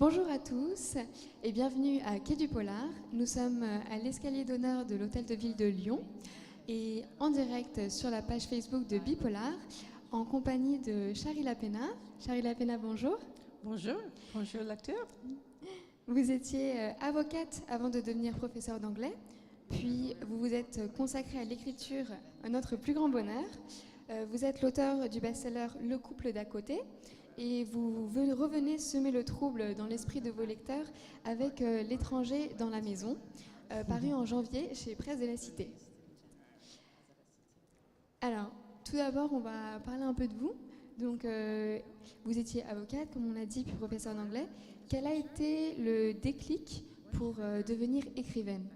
Bonjour à tous et bienvenue à Quai du Polar. Nous sommes à l'escalier d'honneur de l'hôtel de ville de Lyon et en direct sur la page Facebook de BePolar en compagnie de Shari Lapena. Shari Lapena, bonjour. Bonjour, bonjour lecteurs. Vous étiez avocate avant de devenir professeure d'anglais, puis vous vous êtes consacrée à l'écriture, notre plus grand bonheur. Vous êtes l'auteur du best-seller Le couple d'à côté et vous revenez semer le trouble dans l'esprit de vos lecteurs avec L'étranger dans la maison, paru en janvier chez Presse de la Cité. Alors, tout d'abord, on va parler un peu de vous. Donc, vous étiez avocate, comme on l'a dit, puis professeure d'anglais. Quel a été le déclic pour devenir écrivaine?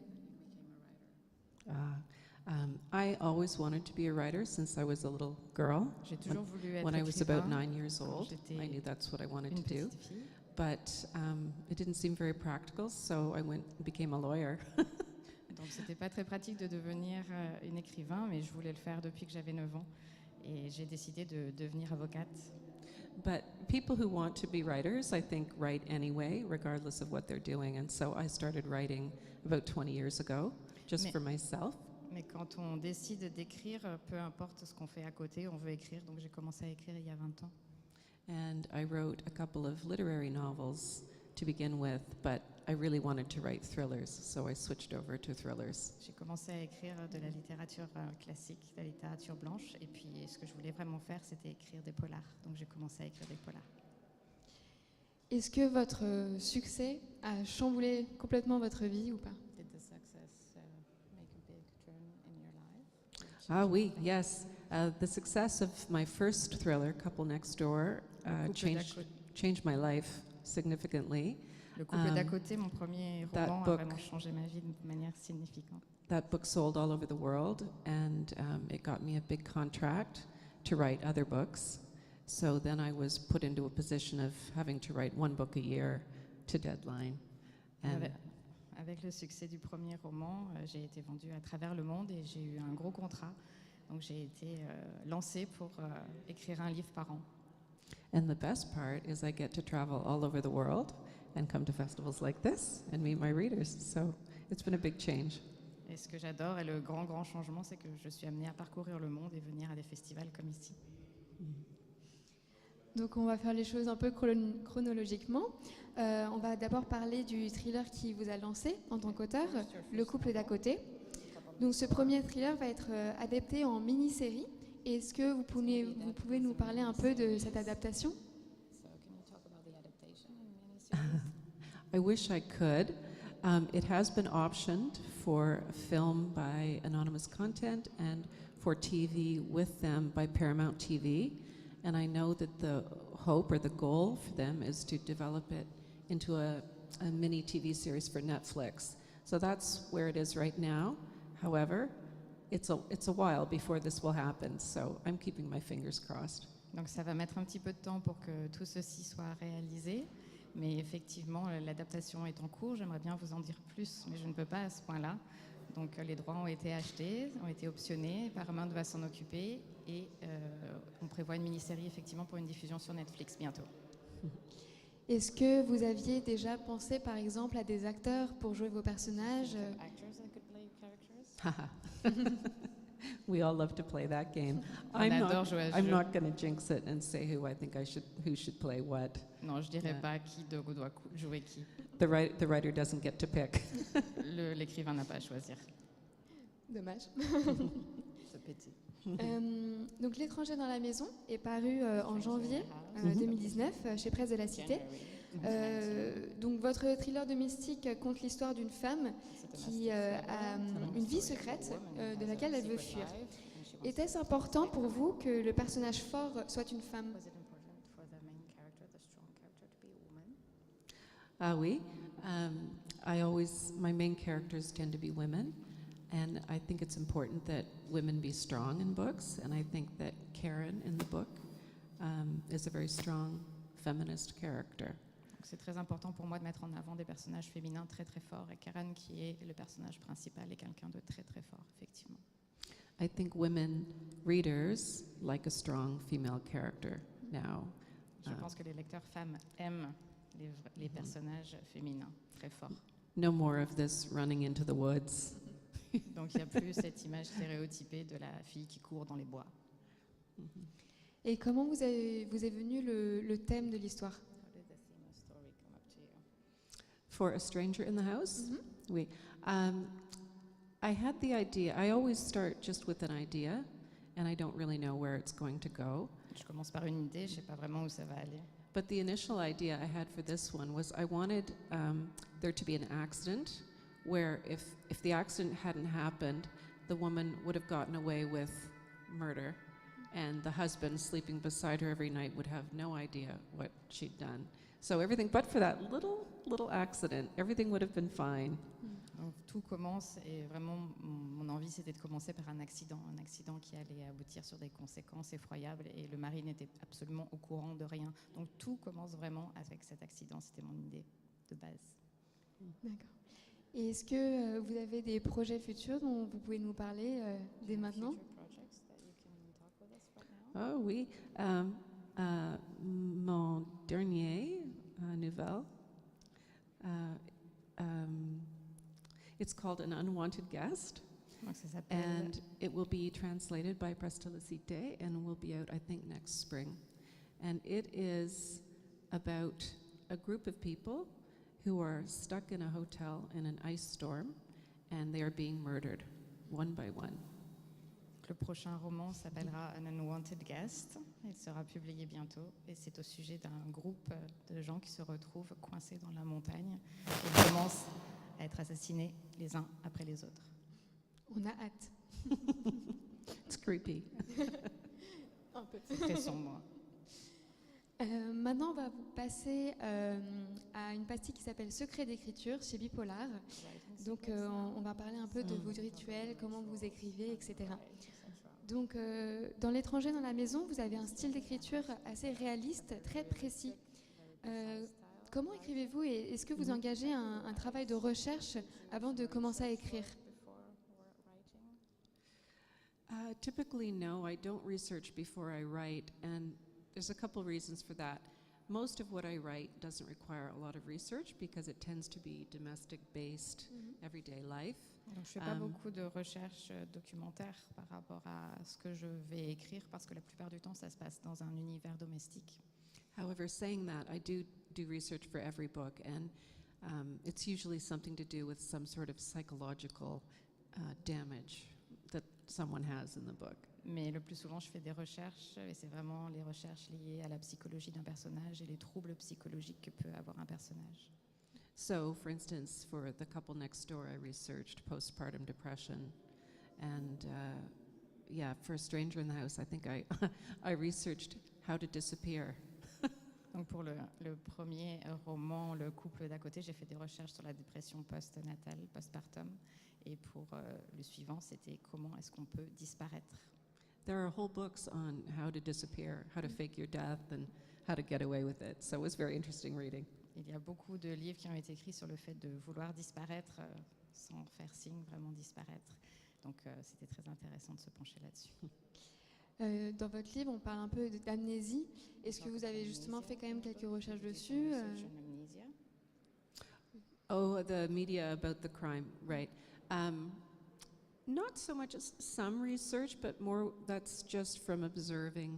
I always wanted to be a writer since I was a little girl. J'ai toujours voulu être When I was about écrivain 9 years old, j'étais I knew that's what I wanted une to do. petite fille. But it didn't seem very practical, so I went and became a lawyer. Donc c'était pas très pratique de devenir une écrivain, mais je voulais le faire depuis que j'avais 9 ans. Et j'ai décidé de devenir avocate. But people who want to be writers, I think, write anyway, regardless of what they're doing. And so I started writing about 20 years ago, just for myself. Mais quand on décide d'écrire, peu importe ce qu'on fait à côté, on veut écrire. Donc j'ai commencé à écrire il y a 20 ans. And I wrote a couple of literary novels to begin with, but I really wanted to write thrillers, so I switched over to thrillers. J'ai commencé à écrire de la littérature classique, de la littérature blanche. Et puis ce que je voulais vraiment faire, c'était écrire des polars. Donc j'ai commencé à écrire des polars. Est-ce que votre succès a chamboulé complètement votre vie ou pas? Did the success make a big turn in your life? Ah oui, yes. The success of my first thriller, Couple Next Door, changed my life significantly. Le couple d'à côté, mon premier roman, a book- vraiment changé ma vie de manière significante. That book sold all over the world, and it got me a big contract to write other books. So then I was put into a position of having to write one book a year to deadline. And Avec le succès du premier roman, j'ai été vendue à travers le monde et j'ai eu un gros contrat. Donc j'ai été lancée pour écrire un livre par an. And the best part is I get to travel all over the world and come to festivals like this and meet my readers. So it's been a big change. Et ce que j'adore et le grand changement, c'est que je suis amenée à parcourir le monde et venir à des festivals comme ici. Donc on va faire les choses un peu chronologiquement. On va d'abord parler du thriller qui vous a lancé en tant qu'auteur, Le couple d'à côté. Donc ce premier thriller va être adapté en mini-série. Est-ce que vous pouvez nous parler un peu de cette adaptation? I wish I could. It has been optioned for a film by Anonymous Content and for TV with them by Paramount TV. And I know that the hope or the goal for them is to develop it into a mini TV series for Netflix. So that's where it is right now. However, it's a while before this will happen, so I'm keeping my fingers crossed. Donc ça va mettre un petit peu de temps pour que tout ceci soit réalisé. Mais effectivement, l'adaptation est en cours. J'aimerais bien vous en dire plus, mais je ne peux pas à ce point-là. Donc les droits ont été achetés, ont été optionnés. Paramount va s'en occuper et on prévoit une mini-série effectivement pour une diffusion sur Netflix bientôt. Est-ce que vous aviez déjà pensé par exemple à des acteurs pour jouer vos personnages? Actors that could play characters? We all love to play that game. On adore jouer à ce I'm jeu. not going to jinx it and say who should play what. Non, je dirais Yeah. pas qui doit jouer qui. The writer doesn't get to pick. L'écrivain n'a pas à choisir. Dommage. C'est petit. Donc L'étranger dans la maison est paru en janvier 2019 chez Presse de la Cité. Donc votre thriller domestique conte l'histoire d'une femme qui a une vie secrète de laquelle elle veut fuir. Était-ce important pour vous que le personnage fort soit une femme? Ah oui. My main characters tend to be women, and I think it's important that women be strong in books, and I think that Karen in the book is a very strong feminist character. Donc c'est très important pour moi de mettre en avant des personnages féminins très très forts. Et Karen, qui est le personnage principal, est quelqu'un de très très fort, effectivement. I think women readers like a strong female character now. Je pense que les lecteurs femmes aiment les personnages féminins très forts. No more of this running into the woods. Donc il n'y a plus cette image stéréotypée de la fille qui court dans les bois. Et comment vous est venu le thème de l'histoire? For a stranger in the house? Oui. I had the idea. I always start just with an idea, and I don't really know where it's going to go. Je commence par une idée, je ne sais pas vraiment où ça va aller. But the initial idea I had for this one was I wanted there to be an accident where if the accident hadn't happened, the woman would have gotten away with murder, and the husband sleeping beside her every night would have no idea what she'd done. So everything, but for that little accident, everything would have been fine. Donc tout commence, et vraiment mon envie c'était de commencer par un accident qui allait aboutir sur des conséquences effroyables, et le mari n'était absolument au courant de rien. Donc tout commence vraiment avec cet accident, c'était mon idée de base. D'accord. Et est-ce que vous avez des projets futurs dont vous pouvez nous parler dès maintenant? Oh oui, mon dernier nouvelle, it's called An Unwanted Guest, Donc ça s'appelle and it will be translated by Prestelicite and will be out, I think, next spring. And it is about a group of people who are stuck in a hotel in an ice storm, and they are being murdered one by one. Le prochain roman s'appellera An Unwanted Guest. Il sera publié bientôt et c'est au sujet d'un groupe de gens qui se retrouvent coincés dans la montagne et commencent à être assassinés les uns après les autres. On a hâte. It's creepy. Un peu. C'est très sombre. Maintenant, on va vous passer à une pastille qui s'appelle Secret d'écriture chez BePolar. Donc, on va parler un peu de vos rituels, comment vous écrivez, etc. Donc, dans l'étranger, dans la maison, vous avez un style d'écriture assez réaliste, très précis. Comment écrivez-vous et est-ce que vous engagez un travail de recherche avant de commencer à écrire? Typically, no, I don't research before I write, and there's a couple reasons for that. Most of what I write doesn't require a lot of research because it tends to be domestic-based, everyday life. Donc, je ne fais pas beaucoup de recherches documentaires par rapport à ce que je vais écrire parce que la plupart du temps, ça se passe dans un univers domestique. However, saying that, I do research for every book, and it's usually something to do with some sort of psychological damage that someone has in the book. Mais le plus souvent, je fais des recherches et c'est vraiment les recherches liées à la psychologie d'un personnage et les troubles psychologiques que peut avoir un personnage. So, for instance, for the couple next door, I researched postpartum depression, and for a stranger in the house, I think I researched how to disappear. Donc pour le premier roman, Le couple d'à côté, j'ai fait des recherches sur la dépression postnatale, postpartum, et pour le suivant, c'était comment est-ce qu'on peut disparaître. There are whole books on how to disappear, how to fake your death, and how to get away with it. So it was very interesting reading. Il y a beaucoup de livres qui ont été écrits sur le fait de vouloir disparaître sans faire signe, vraiment disparaître. Donc c'était très intéressant de se pencher là-dessus. Dans votre livre, on parle un peu d'amnésie. Est-ce que vous avez justement fait quand même quelques recherches dessus? Oh, the media about the crime, right. Not so much as some research, but more that's just from observing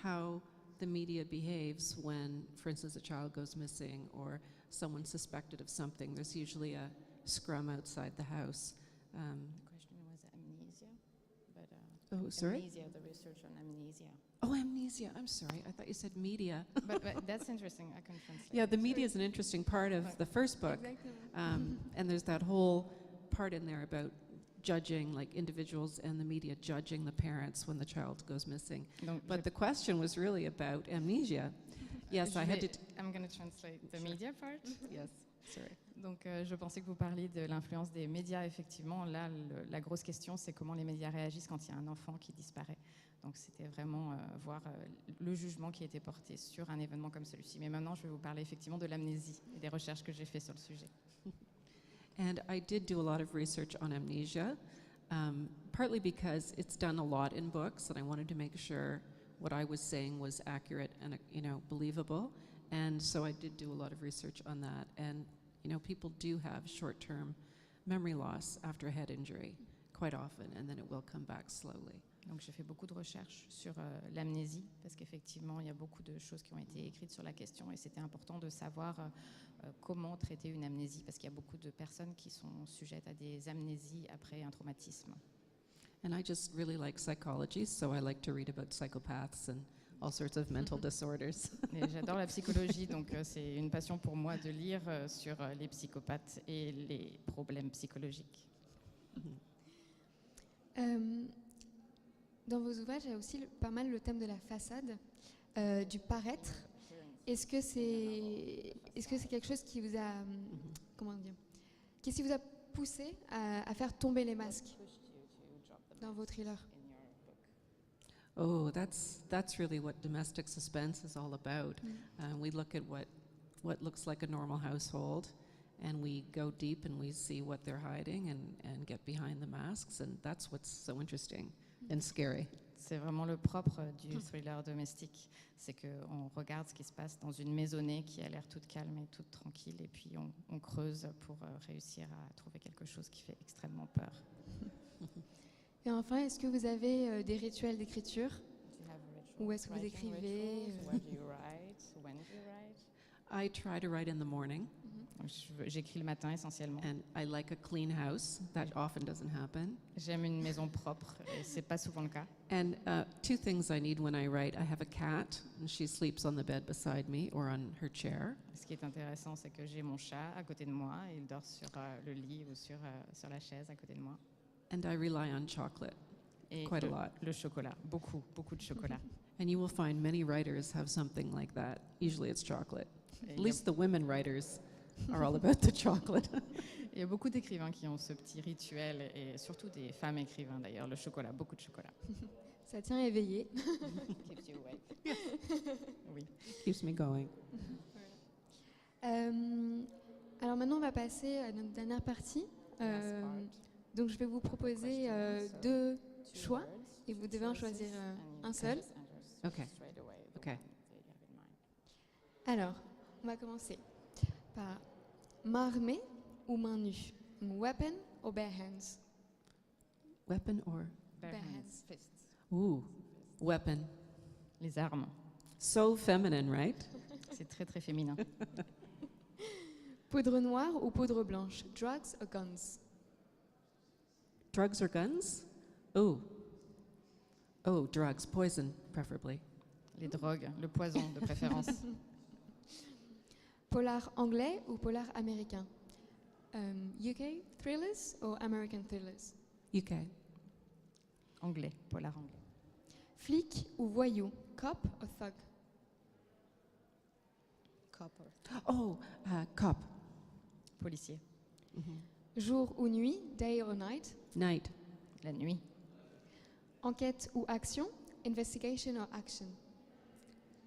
how the media behaves when, for instance, a child goes missing or someone's suspected of something. There's usually a scrum outside the house. The question was amnesia, but Oh, sorry? amnesia, the research on amnesia. Oh, amnesia. I'm sorry. I thought you said media. But that's interesting. I can translate. Yeah, the media is an interesting part of the first book. Exactement. And there's that whole part in there about judging, like individuals and the media judging the parents when the child goes missing. Donc, But the question was really about amnesia. Yes, I had to... I'm going to translate the media part. Yes, sorry. Donc, je pensais que vous parliez de l'influence des médias. Effectivement, là, la grosse question, c'est comment les médias réagissent quand il y a un enfant qui disparaît. Donc, c'était vraiment voir le jugement qui a été porté sur un événement comme celui-ci. Mais maintenant, je vais vous parler effectivement de l'amnésie et des recherches que j'ai faites sur le sujet. And I did do a lot of research on amnesia, partly because it's done a lot in books, and I wanted to make sure what I was saying was accurate and, believable. And so I did do a lot of research on that. And, you know, people do have short-term memory loss after a head injury quite often, and then it will come back slowly. Donc j'ai fait beaucoup de recherches sur l'amnésie, parce qu'effectivement, il y a beaucoup de choses qui ont été écrites sur la question, et c'était important de savoir comment traiter une amnésie, parce qu'il y a beaucoup de personnes qui sont sujettes à des amnésies après un traumatisme. And I just really like psychology, so I like to read about psychopaths and all sorts of mental disorders. Et j'adore la psychologie, donc c'est une passion pour moi de lire sur les psychopathes et les problèmes psychologiques. Dans vos ouvrages, il y a aussi pas mal le thème de la façade, du paraître. Est-ce que c'est quelque chose qui vous a, comment dire, qu'est-ce qui vous a poussé à faire tomber les masques dans vos thrillers? Oh, that's really what domestic suspense is all about. We look at what looks like a normal household, and we go deep and we see what they're hiding and get behind the masks, and that's what's so interesting and scary. C'est vraiment le propre du thriller domestique, c'est qu'on regarde ce qui se passe dans une maisonnée qui a l'air toute calme et toute tranquille, et puis on creuse pour réussir à trouver quelque chose qui fait extrêmement peur. Et enfin, est-ce que vous avez des rituels d'écriture? Ou est-ce que vous écrivez I try to write in the morning. J'écris le matin essentiellement. And I like a clean house. That often doesn't happen. J'aime une maison propre, et c'est pas souvent le cas. And two things I need when I write. I have a cat, and she sleeps on the bed beside me or on her chair. Ce qui est intéressant, c'est que j'ai mon chat à côté de moi, et il dort sur le lit ou sur la chaise à côté de moi. And I rely on chocolate Et quite a lot. Le chocolat, beaucoup de chocolat. And you will find many writers have something like that. Usually it's chocolate. Et At least the women writers are all about the chocolate. il y a beaucoup d'écrivains qui ont ce petit rituel, et surtout des femmes écrivains d'ailleurs, le chocolat, beaucoup de chocolat. Ça tient éveillé. Keeps you awake. Oui. Keeps me going. Alors maintenant, on va passer à notre dernière partie. Donc je vais vous proposer deux choix, et vous devez en choisir un seul. Okay. Okay. Alors, on va commencer par main armée ou main nue, weapon or bare hands. Weapon or? Bare Bare hands. Fists. Ooh, weapon. Les armes. So feminine, right? C'est très féminin. Poudre noire ou poudre blanche, drugs or guns. Drugs or guns? Oh, drugs, poison, preferably. Les drogues, le poison de préférence. Polar anglais ou polar américain, UK thrillers or American thrillers. UK. Anglais, polar anglais. Flic ou voyou, cop or thug. Copper. Oh, cop. Policier. Jour ou nuit, day or night. Night. La nuit. Enquête ou action, investigation or action.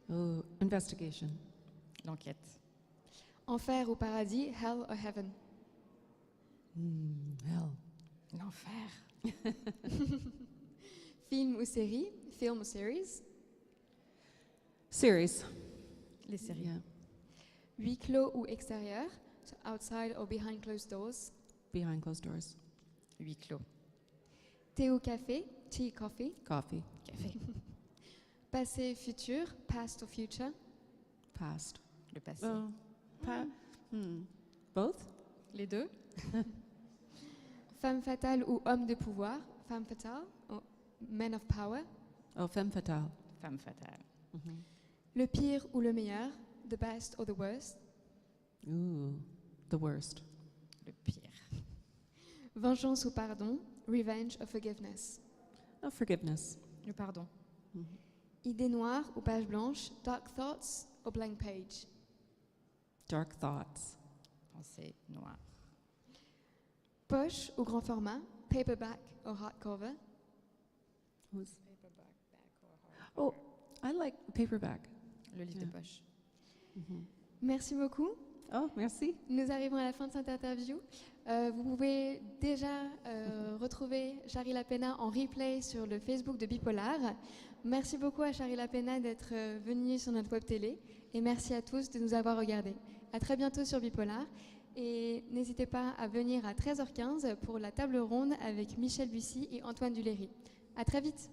Oh, investigation. L'enquête. Enfer ou paradis, hell or heaven. Hell. L'enfer. Film ou série, film or series. Series. Les séries. Yeah. Huis clos ou extérieur, so outside or behind closed doors. Behind closed doors. Huis clos. Thé ou café, tea, coffee. Coffee. Café. Passé, futur, past or future. Past. Le passé. Oh, both? Les deux. Femme fatale ou homme de pouvoir, femme fatale or man of power. Oh, femme fatale. Femme fatale. Le pire ou le meilleur, the best or the worst. Ooh, the worst. Le pire. Vengeance ou pardon, revenge or forgiveness. Oh, forgiveness. Le pardon. Idée noire ou page blanche, dark thoughts or blank page. Dark thoughts. Pensée noire. Poche ou grand format, paperback or hardcover. Oh, I like paperback. Le livre Yeah. de poche. Merci beaucoup. Oh, merci. Nous arrivons à la fin de cette interview. Vous pouvez déjà retrouver Shari Lapena en replay sur le Facebook de BePolar. Merci beaucoup à Shari Lapena d'être venue sur notre web télé et merci à tous de nous avoir regardés. À très bientôt sur BePolar et n'hésitez pas à venir à 13h15 pour la table ronde avec Michel Bussy et Antoine Duléry. À très vite.